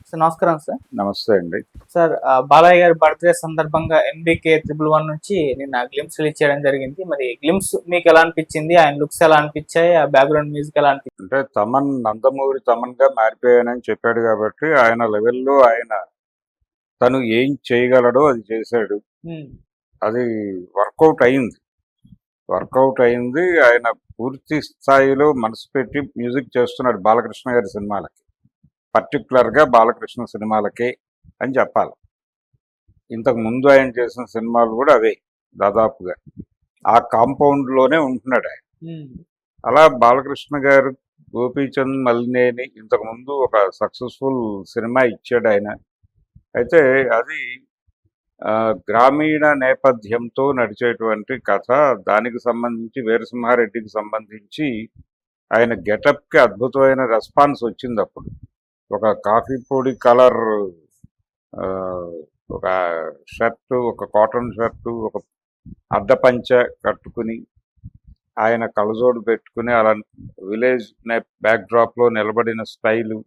Sir నమస్కారం sir. నమస్తే అండి. సార్ బాలయ్య గారి బర్త్‌డే సందర్భంగా 'ఎన్‌బీకే 111' నుంచి నిన్న గ్లింప్స్ రిలీజ్ చేయడం జరిగింది. మరి గ్లింప్స్ మీకు ఎలా అనిపించింది? ఆయన లుక్స్ ఎలా అనిపించాయి? ఆ బ్యాక్‌గ్రౌండ్ మ్యూజిక్ ఎలా అనిపించింది? అంటే తమన్ నందమూరి తమన్‌గా మారిపోయానని చెప్పాడు కాబట్టి ఆయన లెవెల్‌లో తను ఏం చేయగలడో అది చేశాడు. హ్మ్. అది వర్కౌట్ అయింది. ఆయన పూర్తి స్థాయిలో మనసు పెట్టి మ్యూజిక్ చేస్తున్నాడు బాలకృష్ణ గారి సినిమాలకి. పర్టిక్యులర్‌గా బాలకృష్ణ సినిమాలకే అని చెప్పాలి. ఇంతకు ముందు ఆయన చేసిన సినిమాలు కూడా అవే దాదాపుగా. ఆ కాంపౌండ్‌లోనే ఉంటున్నాడు ఆయన. హ్మ్. అలా బాలకృష్ణ గారు గోపీచంద్ మలినేని ఇంతకుముందు ఒక సక్సెస్ఫుల్ సినిమా ఇచ్చాడు ఆయన. అయితే అది గ్రామీణ నేపథ్యంతో నడిచేటువంటి కథ. దానికి సంబంధించి వీరసింహారెడ్డికి సంబంధించి ఆయన గెటప్కి అద్భుతమైన రెస్పాన్స్ వచ్చింది అప్పుడు. ఒక కాఫీ పొడి కలర్ ఒక షర్టు, ఒక కాటన్ షర్టు, ఒక అడ్డపంచ కట్టుకుని ఆయన కళ్ళజోడు పెట్టుకుని అలా విలేజ్ బ్యాక్ డ్రాప్లో నిలబడిన స్టైలు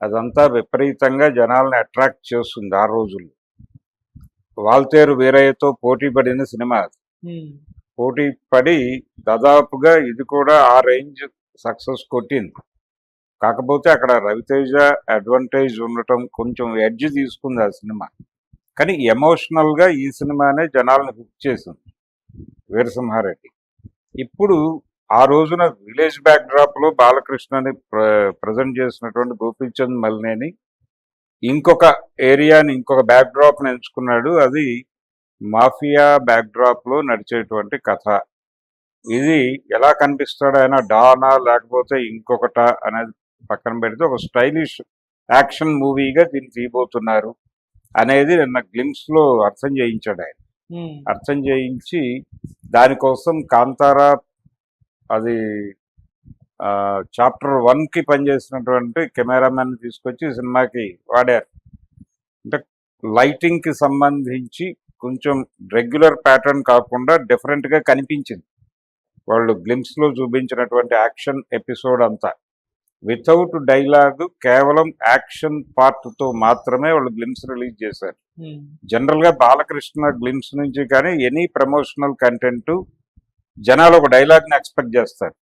అదంతా విపరీతంగా జనాల్ని అట్రాక్ట్ చేస్తుంది ఆ రోజుల్లో. వాల్తేరు వీరయ్యతో పోటీ పడిన సినిమా అది. పోటీ పడి దాదాపుగా ఇది కూడా ఆ రేంజ్ సక్సెస్ కొట్టింది. కాకపోతే అక్కడ రవితేజ అడ్వాంటేజ్ ఉండటం కొంచెం ఎడ్జ్ తీసుకుంది ఆ సినిమా. కానీ ఎమోషనల్గా ఈ సినిమానే జనాలను హుక్ చేసింది వీరసింహారెడ్డి. ఇప్పుడు ఆ రోజున విలేజ్ బ్యాక్ డ్రాప్లో బాలకృష్ణని ప్రజెంట్ చేసినటువంటి గోపీచంద్ మలినేని ఇంకొక ఏరియాని, ఇంకొక బ్యాక్ డ్రాప్ని ఎంచుకున్నాడు. అది మాఫియా బ్యాక్ డ్రాప్లో నడిచేటువంటి కథ. ఇది ఎలా కనిపిస్తాడు ఆయన, డానా లేకపోతే ఇంకొకట అనేది పక్కన పెడితే ఒక స్టైలిష్ యాక్షన్ మూవీగా దీన్ని తీయబోతున్నారు అనేది నిన్న గ్లిమ్స్లో అర్థం చేయించాడు ఆయన. అర్థం చేయించి దానికోసం కాంతారా అది చాప్టర్ 1కి పనిచేసినటువంటి కెమెరామెన్ తీసుకొచ్చి సినిమాకి వాడారు. అంటే లైటింగ్కి సంబంధించి కొంచెం రెగ్యులర్ ప్యాటర్న్ కాకుండా డిఫరెంట్గా కనిపించింది వాళ్ళు గ్లిమ్స్లో చూపించినటువంటి యాక్షన్ ఎపిసోడ్ అంతా. వితౌట్ డైలాగ్ కేవలం యాక్షన్ పార్ట్తో మాత్రమే వాళ్ళు గ్లిమ్స్ రిలీజ్ చేశారు. జనరల్గా బాలకృష్ణ గ్లిమ్స్ నుంచి కానీ ఎనీ ప్రమోషనల్ కంటెంట్ జనాలు ఒక డైలాగ్ని ఎక్స్పెక్ట్ చేస్తారు.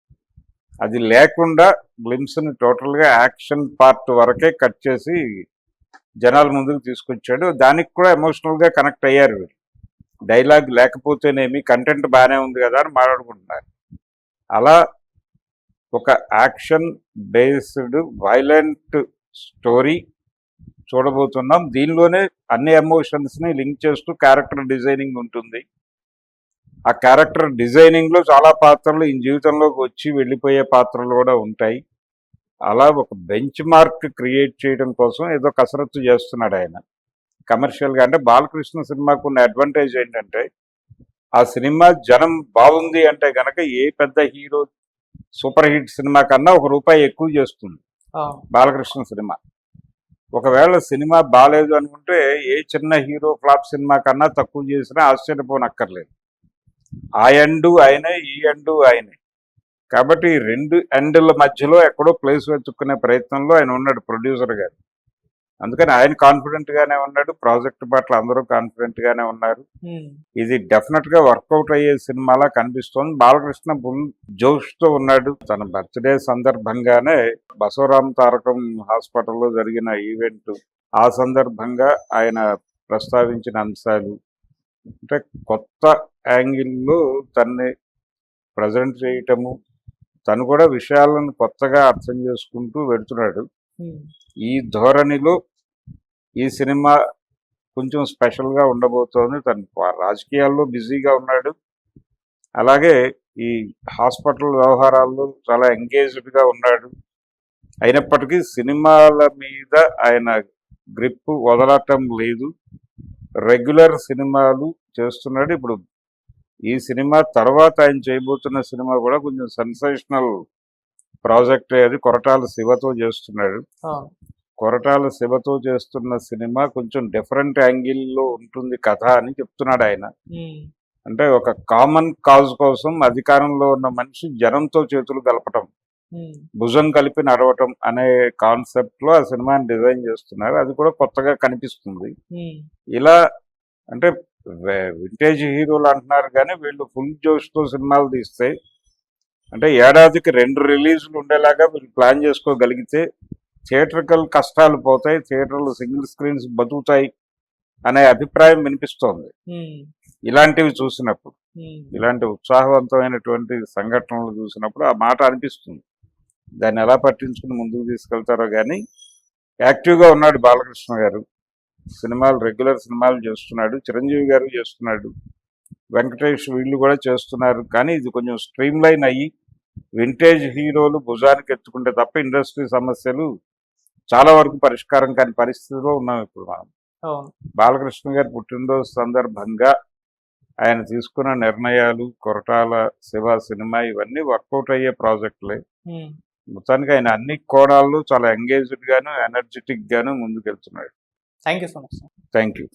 అది లేకుండా గ్లిమ్స్ని టోటల్గా యాక్షన్ పార్ట్ వరకే కట్ చేసి జనాల ముందుకు తీసుకొచ్చాడు. దానికి కూడా ఎమోషనల్గా కనెక్ట్ అయ్యారు. డైలాగ్ లేకపోతేనేమి, కంటెంట్ బాగానే ఉంది కదా అని మాట్లాడుకుంటున్నారు. అలా ఒక యాక్షన్ బేస్డ్ వైలెంట్ స్టోరీ చూడబోతున్నాం. దీనిలోనే అన్ని ఎమోషన్స్ని లింక్ చేస్తూ క్యారెక్టర్ డిజైనింగ్ ఉంటుంది. ఆ క్యారెక్టర్ డిజైనింగ్లో చాలా పాత్రలు ఈ జీవితంలోకి వచ్చి వెళ్ళిపోయే పాత్రలు కూడా ఉంటాయి. అలా ఒక బెంచ్ మార్క్ క్రియేట్ చేయడం కోసం ఏదో కసరత్తు చేస్తున్నాడు ఆయన కమర్షియల్గా. అంటే బాలకృష్ణ సినిమాకు ఉన్న అడ్వాంటేజ్ ఏంటంటే ఆ సినిమా జనం బాగుంది అంటే కనుక ఏ పెద్ద హీరో సూపర్ హిట్ సినిమా కన్నా ₹1 ఎక్కువ చేస్తుంది బాలకృష్ణ సినిమా. ఒకవేళ సినిమా బాగాలేదు అనుకుంటే ఏ చిన్న హీరో ఫ్లాప్ సినిమా కన్నా తక్కువ చేసినా ఆశ్చర్యపోనక్కర్లేదు. ఆ ఎండు ఆయనే, ఈ ఎండు ఆయనే. కాబట్టి రెండు ఎండ్ల మధ్యలో ఎక్కడో ప్లేస్ వెతుక్కునే ప్రయత్నంలో ఆయన ఉన్నాడు ప్రొడ్యూసర్ గారు. అందుకని ఆయన కాన్ఫిడెంట్ గానే ఉన్నాడు, ప్రాజెక్ట్ పట్ల అందరూ కాన్ఫిడెంట్ గానే ఉన్నారు. ఇది డెఫినెట్ గా వర్కౌట్ అయ్యే సినిమాలా కనిపిస్తోంది. బాలకృష్ణ ఫుల్ జోష్ తో ఉన్నాడు. తన బర్త్డే సందర్భంగానే బసవరామ తారకం హాస్పిటల్లో జరిగిన ఈవెంట్, ఆ సందర్భంగా ఆయన ప్రస్తావించిన అంశాలు, అంటే కొత్త యాంగిల్లో తన్ని ప్రజెంట్ చేయటము, తను కూడా విషయాలను కొత్తగా అర్థం చేసుకుంటూ వెళుతున్నాడు. ఈ ధోరణిలో ఈ సినిమా కొంచెం స్పెషల్గా ఉండబోతోంది. తను రాజకీయాల్లో బిజీగా ఉన్నాడు, అలాగే ఈ హాస్పిటల్ వ్యవహారాల్లో చాలా ఎంగేజ్డ్గా ఉన్నాడు. అయినప్పటికీ సినిమాల మీద ఆయన గ్రిప్ వదలటం లేదు. రెగ్యులర్ సినిమాలు చేస్తున్నాడు. ఇప్పుడు ఈ సినిమా తర్వాత ఆయన చేయబోతున్న సినిమా కూడా కొంచెం సెన్సేషనల్ ప్రాజెక్ట్. అది కొరటాల శివతో చేస్తున్నాడు. కొరటాల శివతో చేస్తున్న సినిమా కొంచెం డిఫరెంట్ యాంగిల్లో ఉంటుంది కథ అని చెప్తున్నాడు ఆయన. అంటే ఒక కామన్ కాజ్ కోసం అధికారంలో ఉన్న మనిషి జనంతో చేతులు కలపటం భుజం కలిపి నడవటం అనే కాన్సెప్ట్ లో ఆ సినిమాని డిజైన్ చేస్తున్నారు. అది కూడా కొత్తగా కనిపిస్తుంది. ఇలా అంటే వింటేజ్ హీరోలు అంటున్నారు కానీ వీళ్ళు ఫుల్ జోష్ తో సినిమాలు తీస్తే అంటే ఏడాదికి 2 రిలీజులు ఉండేలాగా వీళ్ళు ప్లాన్ చేసుకోగలిగితే థియేటర్కల్ కష్టాలు పోతాయి, థియేటర్లు సింగిల్ స్క్రీన్స్ బతుకుతాయి అనే అభిప్రాయం వినిపిస్తోంది. ఇలాంటివి చూసినప్పుడు, ఇలాంటి ఉత్సాహవంతమైనటువంటి సంఘటనలు చూసినప్పుడు ఆ మాట అనిపిస్తుంది. దాన్ని ఎలా పట్టించుకుని ముందుకు తీసుకెళ్తారో కానీ యాక్టివ్గా ఉన్నాడు బాలకృష్ణ గారు. సినిమాలు రెగ్యులర్ సినిమాలు చేస్తున్నాడు, చిరంజీవి గారు చేస్తున్నాడు, వెంకటేష్ వీళ్ళు కూడా చేస్తున్నారు. కానీ ఇది కొంచెం స్ట్రీమ్ లైన్ అయ్యి వింటేజ్ హీరోలు భుజానికి ఎత్తుకుంటే తప్ప ఇండస్ట్రీ సమస్యలు చాలా వరకు పరిష్కారం కాని పరిస్థితిలో ఉన్నాం ఇప్పుడు మనం. బాలకృష్ణ గారి పుట్టినరోజు సందర్భంగా ఆయన తీసుకున్న నిర్ణయాలు, కొరటాల శివ సినిమా ఇవన్నీ వర్కౌట్ అయ్యే ప్రాజెక్టులే. మొత్తానికి ఆయన అన్ని కోణాల్లో చాలా ఎంగేజ్డ్ గాను ఎనర్జెటిక్ గాను ముందుకెళ్తున్నాడు. Thank you so much. Thank you.